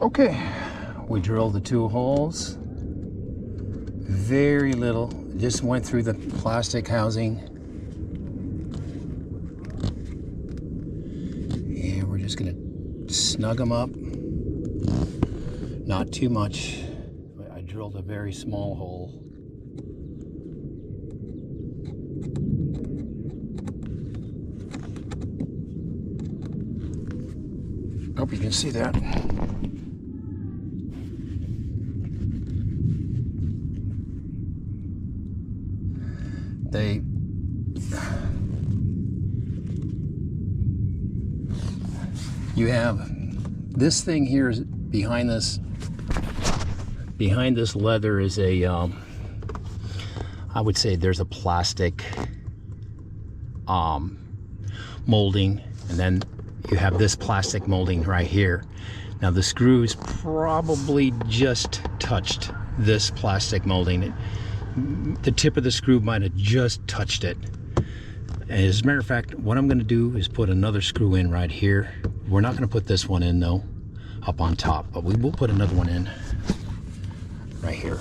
Okay, we drilled the 2 holes. Very little, just went through the plastic housing. And we're just gonna snug them up. Not too much. I drilled a very small hole. Hope you can see that. You have this thing here is behind this leather is a I would say there's a plastic molding, and then you have this plastic molding right here. Now the screws probably just touched this plastic molding. The tip of the screw might have just touched it. As a matter of fact, what I'm going to do is put another screw in right here. We're not going to put this one in though, up on top, but we will put another one in right here.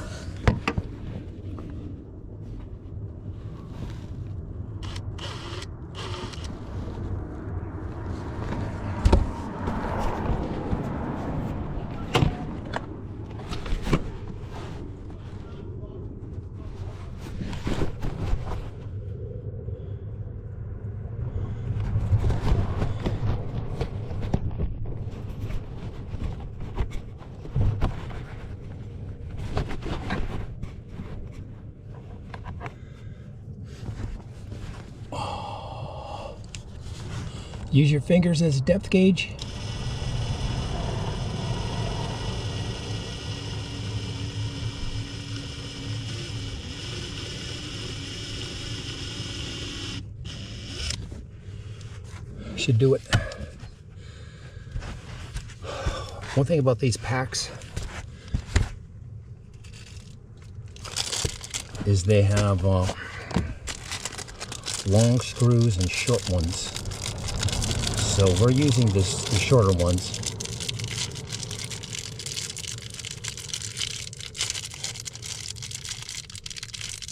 Use your fingers as a depth gauge. Should do it. One thing about these packs is they have long screws and short ones. So we're using the shorter ones.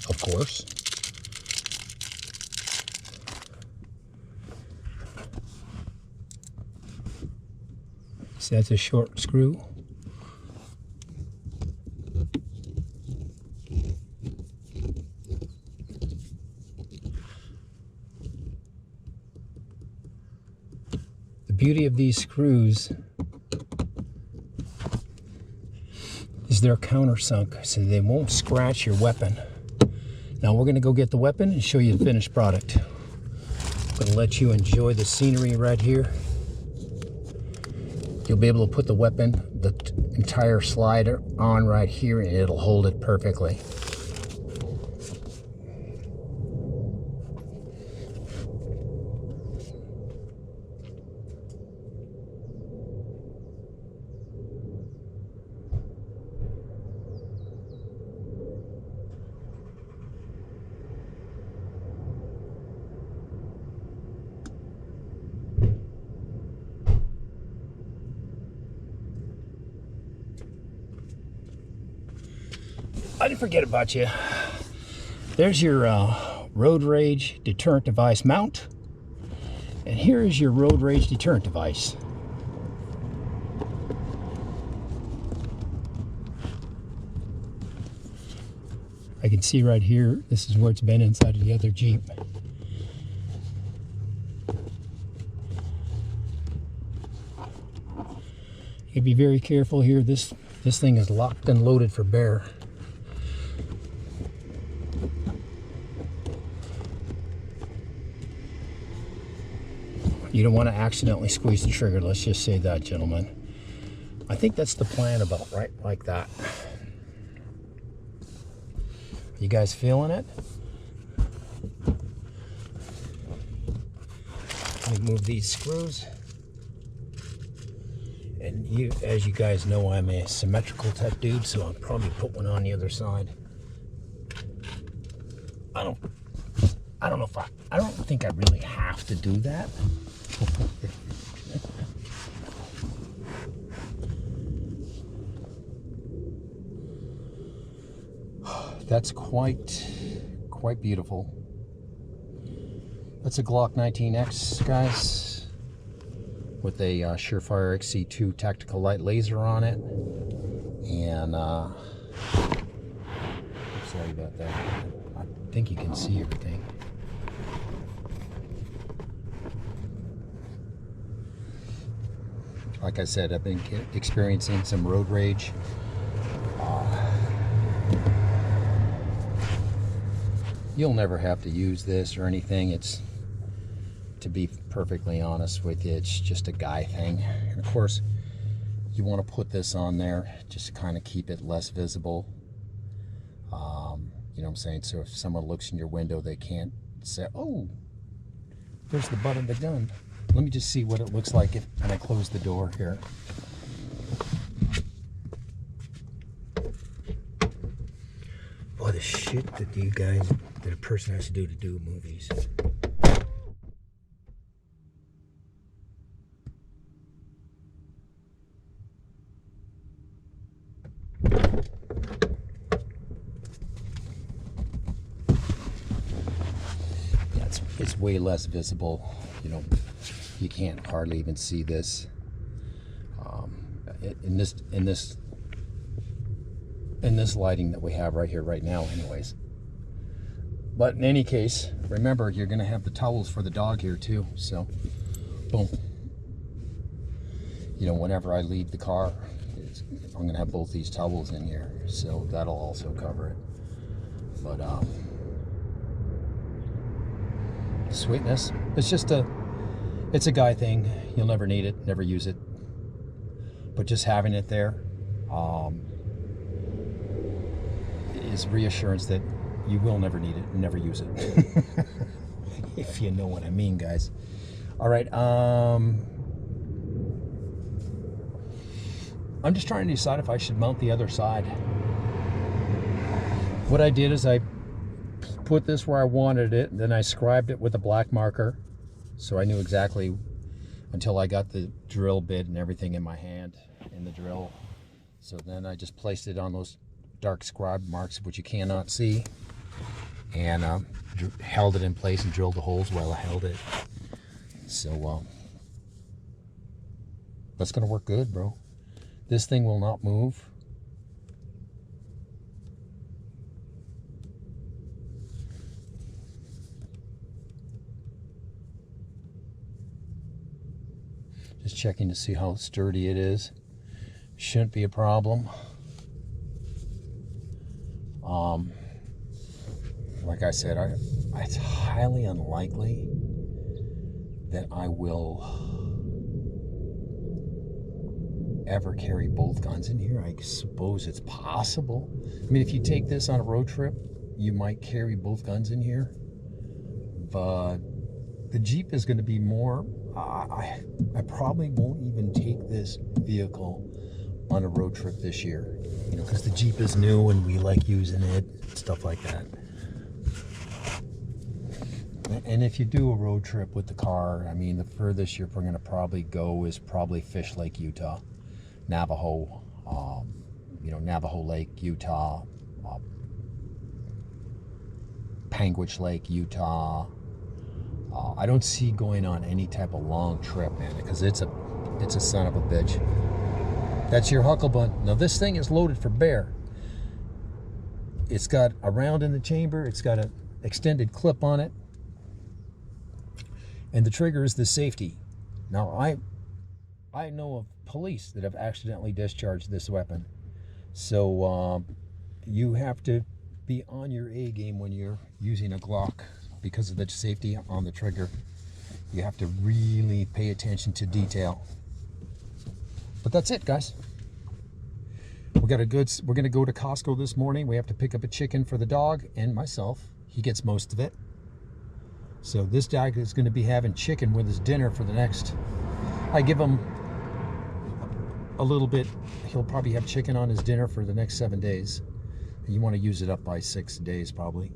Of course. So that's a short screw. The beauty of these screws is they're countersunk, so they won't scratch your weapon. Now we're going to go get the weapon and show you the finished product. I'm going to let you enjoy the scenery right here. You'll be able to put the weapon, the entire slider on right here, and it'll hold it perfectly. I didn't forget about you. There's your road rage deterrent device mount, and here is your road rage deterrent device. I can see right here, this is where it's been inside of the other Jeep. You be very careful here. This thing is locked and loaded for bear. You don't want to accidentally squeeze the trigger, let's just say that, gentlemen. I think that's the plan, about right like that. You guys feeling it? Let me move these screws. And you, as you guys know, I'm a symmetrical type dude, so I'll probably put one on the other side. I don't think I really have to do that. That's quite beautiful. That's a Glock 19X, guys, with a Surefire XC2 tactical light laser on it. And sorry about that. I think you can see everything. Like I said, I've been experiencing some road rage. You'll never have to use this or anything. It's, to be perfectly honest with you, it's just a guy thing. And of course, you want to put this on there just to kind of keep it less visible. You know what I'm saying? So if someone looks in your window, they can't say, oh, there's the butt of the gun. Let me just see what it looks like when I close the door here. Boy, the shit that that a person has to do movies. Yeah, it's way less visible. You know, you can't hardly even see this. In this lighting that we have right here, right now, anyways. But in any case, remember, you're going to have the towels for the dog here too. So, boom. You know, whenever I leave the car, I'm going to have both these towels in here. So that'll also cover it. But, sweetness. It's a guy thing. You'll never need it, never use it. But just having it there, is reassurance that you will never need it and never use it. If you know what I mean, guys. All right, I'm just trying to decide if I should mount the other side. What I did is I put this where I wanted it, and then I scribed it with a black marker, so I knew exactly, until I got the drill bit and everything in my hand in the drill. So then I just placed it on those dark scribe marks, which you cannot see, and held it in place and drilled the holes while I held it. So that's gonna work good, bro. This thing will not move. Just checking to see how sturdy it is. Shouldn't be a problem. Like I said, it's highly unlikely that I will ever carry both guns in here. I suppose it's possible. I mean, if you take this on a road trip, you might carry both guns in here. But the Jeep is going to be more... I probably won't even take this vehicle on a road trip this year, you know, because the Jeep is new and we like using it, stuff like that. And if you do a road trip with the car, I mean, the furthest you're going to probably go is probably Fish Lake, Utah, Navajo, you know, Navajo Lake, Utah, Panguitch Lake, Utah. I don't see going on any type of long trip, man, because it's a son of a bitch. That's your Hucklebunt. Now this thing is loaded for bear. It's got a round in the chamber. It's got an extended clip on it. And the trigger is the safety. Now I know of police that have accidentally discharged this weapon. So you have to be on your A game when you're using a Glock because of the safety on the trigger. You have to really pay attention to detail. But that's it, guys. We're gonna go to Costco this morning. We have to pick up a chicken for the dog and myself. He gets most of it. So this dog is going to be having chicken with his dinner for the next... I give him a little bit. He'll probably have chicken on his dinner for the next 7 days. And you want to use it up by 6 days, probably.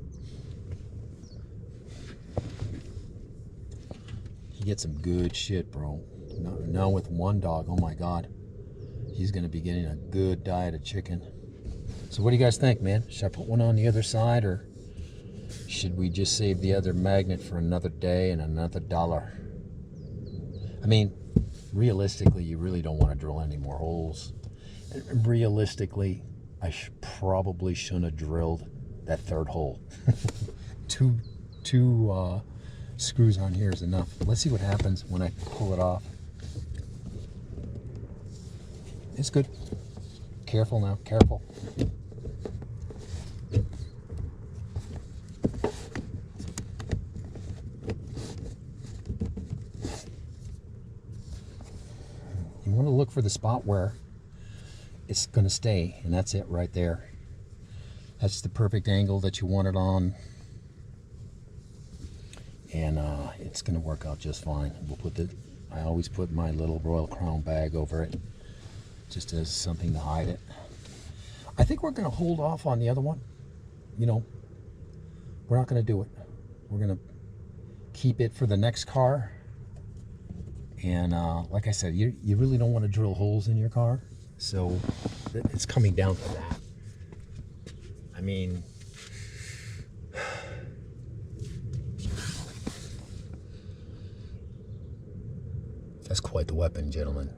He gets some good shit, bro. Now with one dog, oh my God. He's going to be getting a good diet of chicken. So what do you guys think, man? Should I put one on the other side, or should we just save the other magnet for another day and another $1? I mean, realistically, you really don't want to drill any more holes. And realistically, I probably shouldn't have drilled that third hole. two screws on here is enough. Let's see what happens when I pull it off. It's good. Careful now, careful. You want to look for the spot where it's going to stay, and that's it right there. That's the perfect angle that you want it on, and it's going to work out just fine. We'll put I always put my little Royal Crown bag over it, just as something to hide it. I think we're going to hold off on the other one. You know, we're not going to do it. We're going to keep it for the next car. And like I said, you really don't want to drill holes in your car. So it's coming down to that. I mean, that's quite the weapon, gentlemen.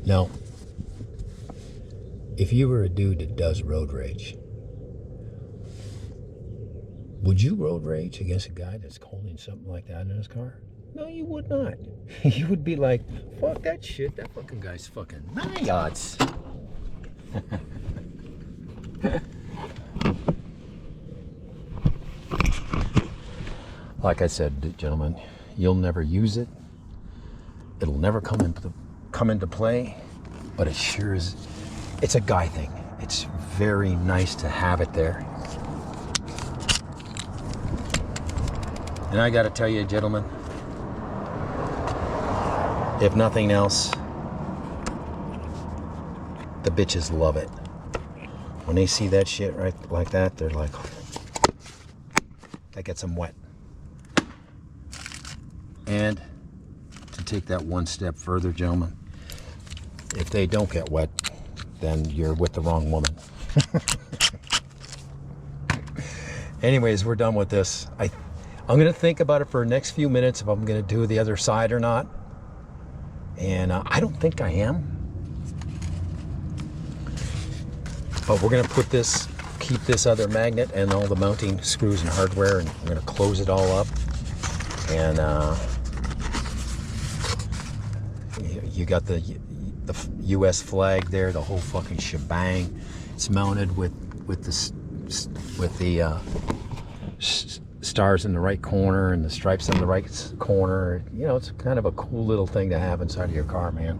Now, if you were a dude that does road rage, would you road rage against a guy that's holding something like that in his car? No, you would not. You would be like, fuck that shit, that fucking guy's fucking nuts. Like I said, gentlemen, you'll never use it. It'll never come into play, but it sure is. It's a guy thing. It's very nice to have it there. And I got to tell you, gentlemen, if nothing else, the bitches love it. When they see that shit right like that, they're like, that gets them wet. And to take that one step further, gentlemen, if they don't get wet, then you're with the wrong woman. Anyways, we're done with this. I'm going to think about it for the next few minutes if I'm going to do the other side or not. And I don't think I am. But we're going to keep this other magnet and all the mounting screws and hardware, and we're going to close it all up. And you got the U.S. flag there, the whole fucking shebang. It's mounted with the stars in the right corner and the stripes in the right corner. You know, it's kind of a cool little thing to have inside of your car, man.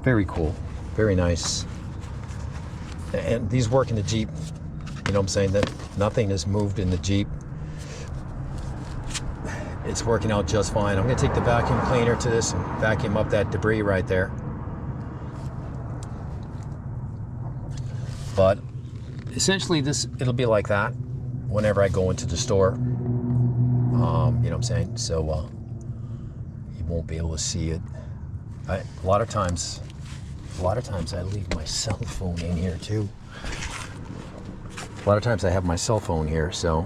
Very cool, very nice. And these work in the Jeep. You know what I'm saying? That nothing is moved in the Jeep. It's working out just fine. I'm going to take the vacuum cleaner to this and vacuum up that debris right there. But essentially it'll be like that whenever I go into the store. You know what I'm saying? So you won't be able to see it. A lot of times I leave my cell phone in here too. A lot of times I have my cell phone here, so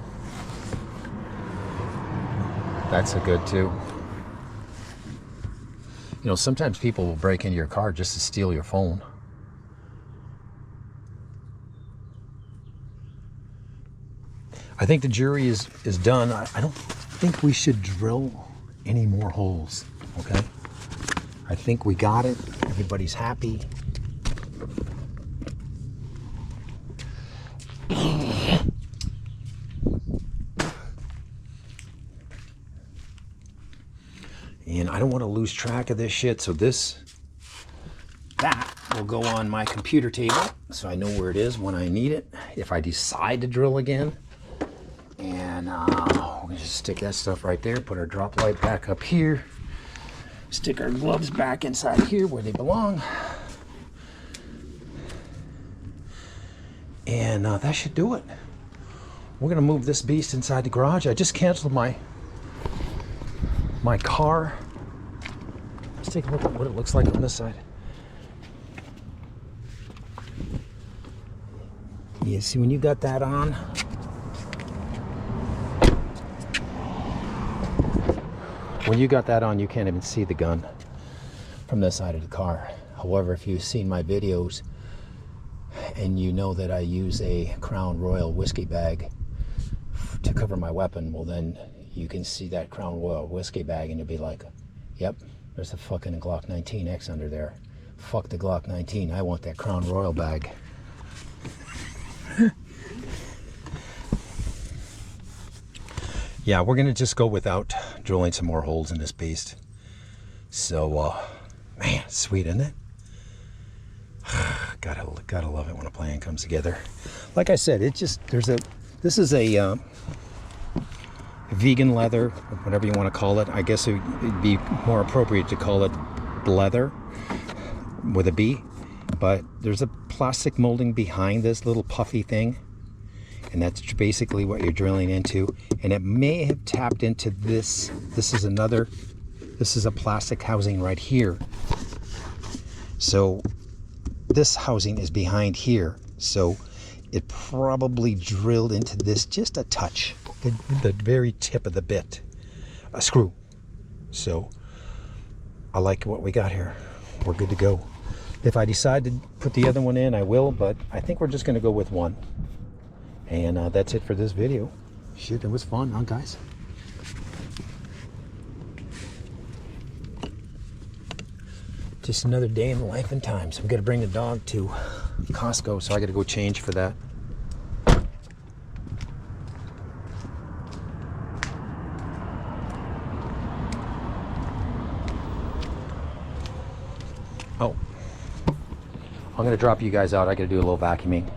that's a good too. You know, sometimes people will break into your car just to steal your phone. I think the jury is done. I don't think we should drill any more holes, okay? I think we got it. Everybody's happy. And I don't want to lose track of this shit, so that will go on my computer table so I know where it is when I need it, if I decide to drill again. And we're going to just stick that stuff right there, put our drop light back up here, stick our gloves back inside here where they belong. And that should do it. We're going to move this beast inside the garage. I just canceled my car. Let's take a look at what it looks like on this side. You see, when you got that on, you can't even see the gun from the side of the car. However, if you've seen my videos and you know that I use a Crown Royal whiskey bag to cover my weapon, well then you can see that Crown Royal whiskey bag and you'll be like, yep, there's a fucking Glock 19X under there. Fuck the Glock 19, I want that Crown Royal bag. Yeah, we're gonna just go without drilling some more holes in this beast. So, man, it's sweet, isn't it? Gotta love it when a plan comes together. Like I said, it just, this is a vegan leather, whatever you want to call it. I guess it'd be more appropriate to call it leather with a B. But there's a plastic molding behind this little puffy thing, and that's basically what you're drilling into. And it may have tapped into this. This is a plastic housing right here. So this housing is behind here. So it probably drilled into this just a touch, the very tip of the bit, a screw. So I like what we got here. We're good to go. If I decide to put the other one in, I will, but I think we're just going to go with one. And that's it for this video. Shit, it was fun, huh, guys? Just another day in the life and times. I'm gonna bring the dog to Costco, so I gotta go change for that. Oh, I'm gonna drop you guys out. I gotta do a little vacuuming.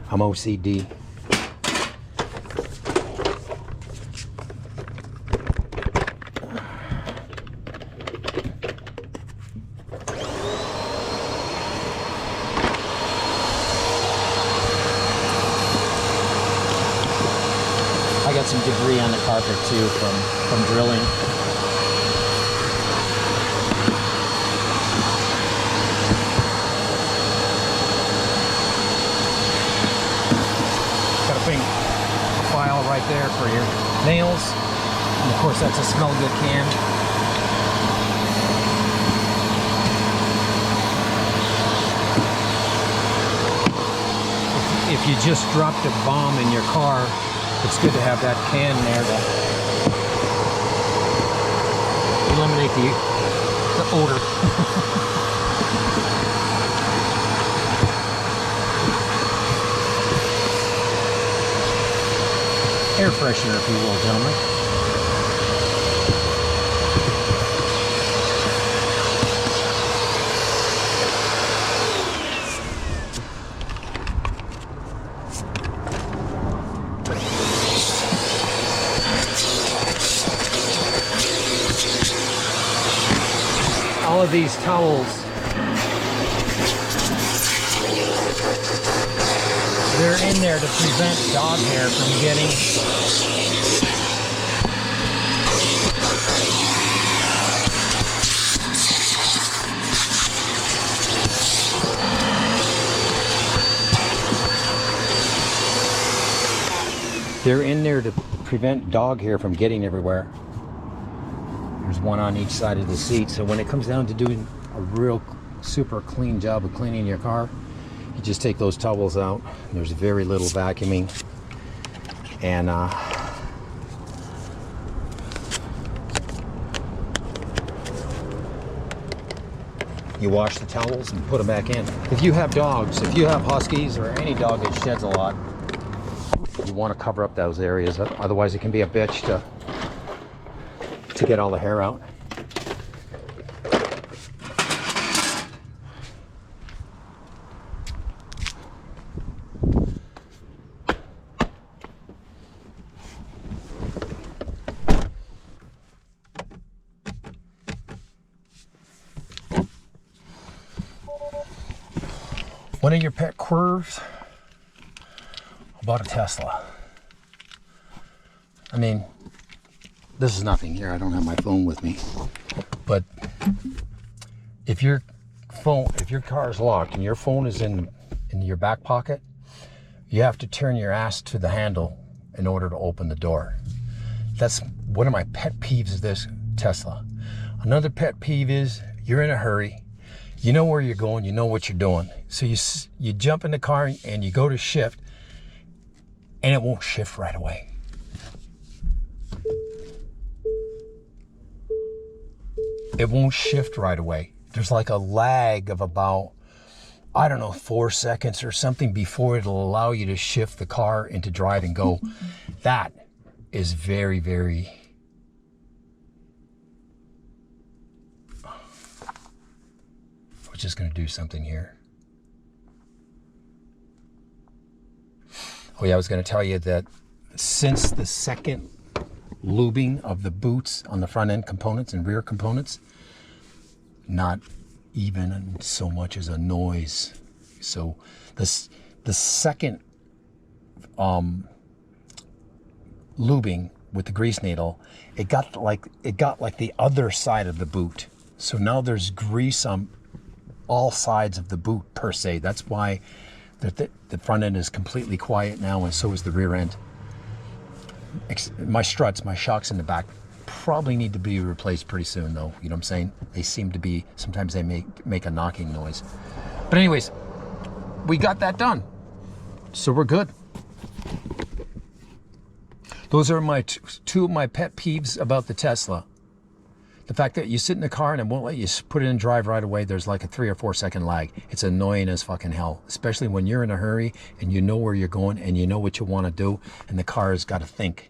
I'm OCD. I got some debris on the carpet too from drilling. Got a big file right there for your nails. And of course that's a smell good can. If you just dropped a bomb in your car, it's good to have that can there to eliminate the odor. Air freshener, if you will, gentlemen. All of these towels, they're in there to prevent dog hair from getting everywhere. There's one on each side of the seat, so when it comes down to doing a real super clean job of cleaning your car, you just take those towels out. There's very little vacuuming, and you wash the towels and put them back in. If you have dogs, if you have huskies or any dog that sheds a lot, you want to cover up those areas, otherwise it can be a bitch to get all the hair out. One of your pet curves about a Tesla. I mean, this is nothing here. I don't have my phone with me. But if your car is locked and your phone is in your back pocket, you have to turn your ass to the handle in order to open the door. That's one of my pet peeves of this Tesla. Another pet peeve is you're in a hurry. You know where you're going, you know what you're doing. So you jump in the car and you go to shift, and it won't shift right away. It won't shift right away. There's like a lag of about, I don't know, 4 seconds or something before it'll allow you to shift the car into drive and go. That is very, very... I'm just going to do something here. Oh yeah, I was going to tell you that since the second lubing of the boots on the front end components and rear components, not even so much as a noise. So the second lubing with the grease needle, it got like the other side of the boot. So now there's grease on all sides of the boot per se. That's why the front end is completely quiet now, and so is the rear end. My struts, my shocks in the back probably need to be replaced pretty soon though. You know what I'm saying? They seem to be, sometimes they make a knocking noise. But anyways, we got that done. So we're good. Those are my two of my pet peeves about the Tesla. The fact that you sit in the car and it won't let you put it in drive right away. There's like a 3 or 4 second lag. It's annoying as fucking hell, especially when you're in a hurry and you know where you're going and you know what you want to do, and the car has got to think.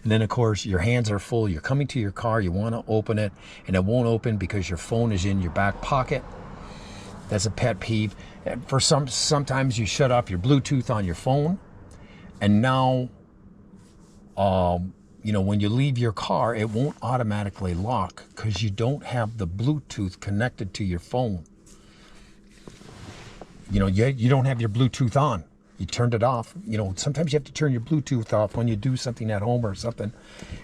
And then of course your hands are full. You're coming to your car, you want to open it, and it won't open because your phone is in your back pocket. That's a pet peeve. And for sometimes you shut off your Bluetooth on your phone, and now you know, when you leave your car, it won't automatically lock because you don't have the Bluetooth connected to your phone. You know, you don't have your Bluetooth on. You turned it off. You know, sometimes you have to turn your Bluetooth off when you do something at home or something,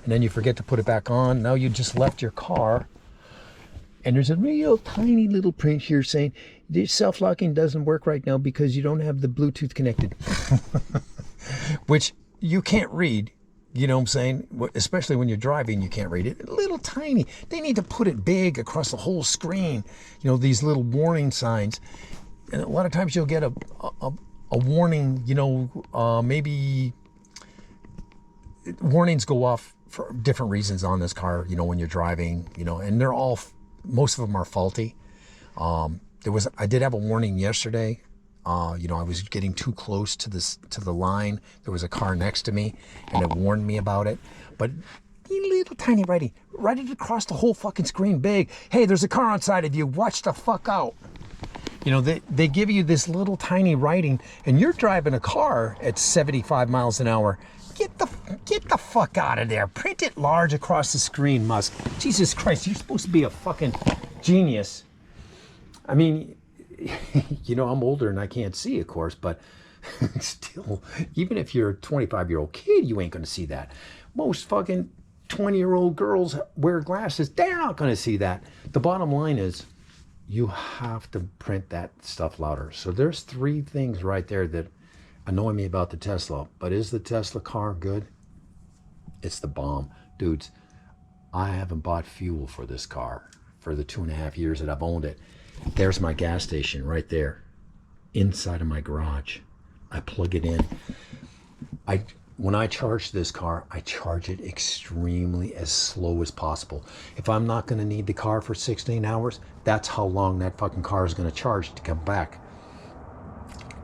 and then you forget to put it back on. Now you just left your car, and there's a real tiny little print here saying the self-locking doesn't work right now because you don't have the Bluetooth connected, which you can't read. You know what I'm saying? Especially when you're driving, you can't read it. A little tiny. They need to put it big across the whole screen. You know, these little warning signs. And a lot of times you'll get a warning, you know, maybe warnings go off for different reasons on this car, you know, when you're driving, you know, and they're all, most of them are faulty. I did have a warning yesterday. You know, I was getting too close to the line. There was a car next to me, and it warned me about it. But little tiny writing, write it across the whole fucking screen big. Hey, there's a car on side of you. Watch the fuck out. You know, they give you this little tiny writing, and you're driving a car at 75 miles an hour. Get the fuck out of there. Print it large across the screen, Musk. Jesus Christ, you're supposed to be a fucking genius. I mean, you know, I'm older and I can't see, of course, but still, even if you're a 25-year-old kid, you ain't going to see that. Most fucking 20-year-old girls wear glasses. They're not going to see that. The bottom line is you have to print that stuff louder. So there's 3 things right there that annoy me about the Tesla. But is the Tesla car good? It's the bomb. Dudes, I haven't bought fuel for this car for the 2.5 years that I've owned it. There's my gas station right there inside of my garage. I plug it in. When I charge this car, I charge it extremely as slow as possible. If I'm not going to need the car for 16 hours, that's how long that fucking car is going to charge to come back.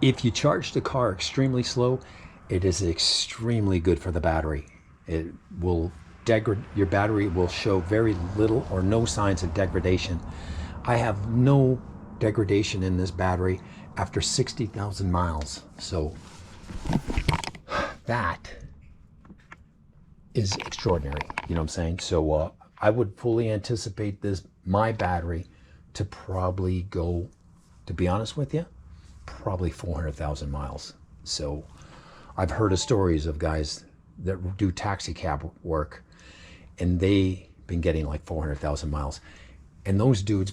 If you charge the car extremely slow, it is extremely good for the battery. It will your battery will show very little or no signs of degradation. I have no degradation in this battery after 60,000 miles. So that is extraordinary. You know what I'm saying? So I would fully anticipate my battery to probably go, to be honest with you, probably 400,000 miles. So I've heard of stories of guys that do taxi cab work, and they've been getting like 400,000 miles. And those dudes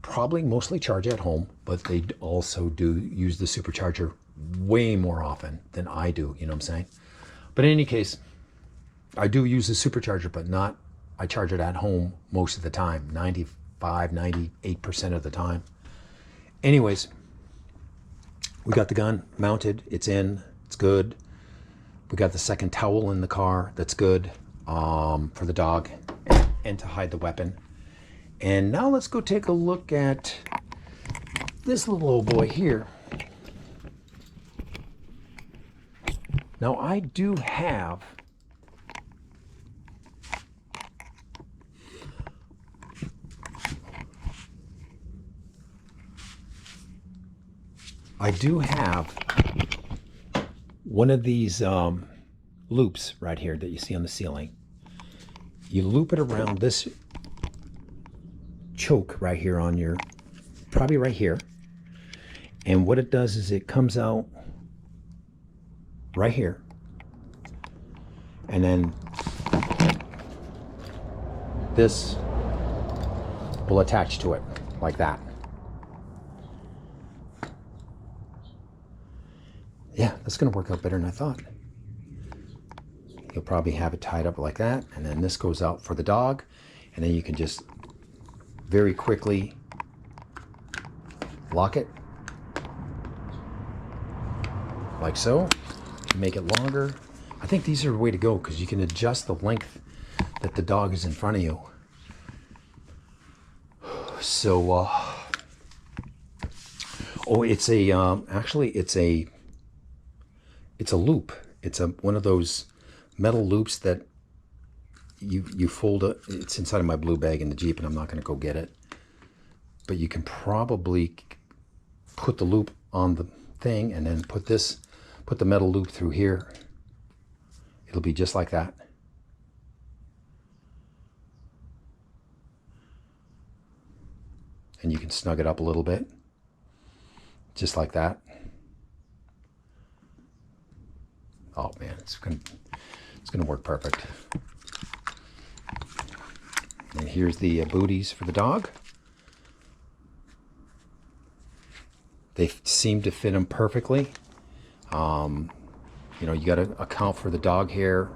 probably mostly charge at home, but they also do use the supercharger way more often than I do, you know what I'm saying? But in any case, I do use the supercharger, but not, I charge it at home most of the time, 95, 98% of the time. Anyways, we got the gun mounted, it's in, it's good. We got the second towel in the car, that's good, for the dog and to hide the weapon. And now let's go take a look at this little old boy here. Now I do have one of these loops right here that you see on the ceiling. You loop it around this choke right here on your, probably right here. And what it does is it comes out right here. And then this will attach to it like that. Yeah, that's going to work out better than I thought. You'll probably have it tied up like that, and then this goes out for the dog, and then you can just very quickly lock it like so. Make it longer. I think these are the way to go because you can adjust the length that the dog is in front of you. So, oh, it's a actually it's a loop. It's one of those metal loops that you fold it. It's inside of my blue bag in the Jeep, and I'm not going to go get it. But you can probably put the loop on the thing, and then put the metal loop through here. It'll be just like that. And you can snug it up a little bit, just like that. Oh man, it's gonna work perfect. And here's the booties for the dog. They seem to fit him perfectly. You know, you got to account for the dog hair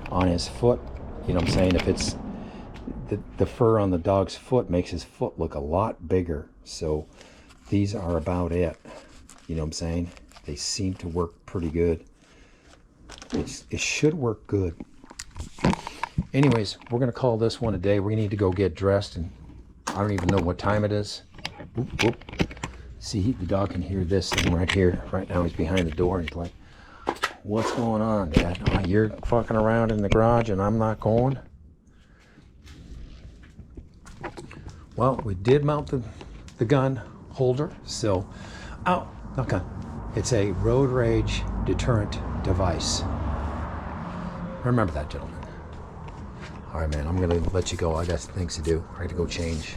on his foot. You know what I'm saying? If it's the fur on the dog's foot makes his foot look a lot bigger. So these are about it. You know what I'm saying? They seem to work pretty good. It should work good. Anyways, we're going to call this one a day. We need to go get dressed, and I don't even know what time it is. Oop, oop. See, the dog can hear this thing right here. Right now he's behind the door. He's like, what's going on, Dad? Oh, you're fucking around in the garage and I'm not going? Well, we did mount the gun holder. So, oh, not gun. It's a road rage deterrent device. Remember that, gentlemen. All right, man, I'm going to let you go. I got things to do. I got to go change.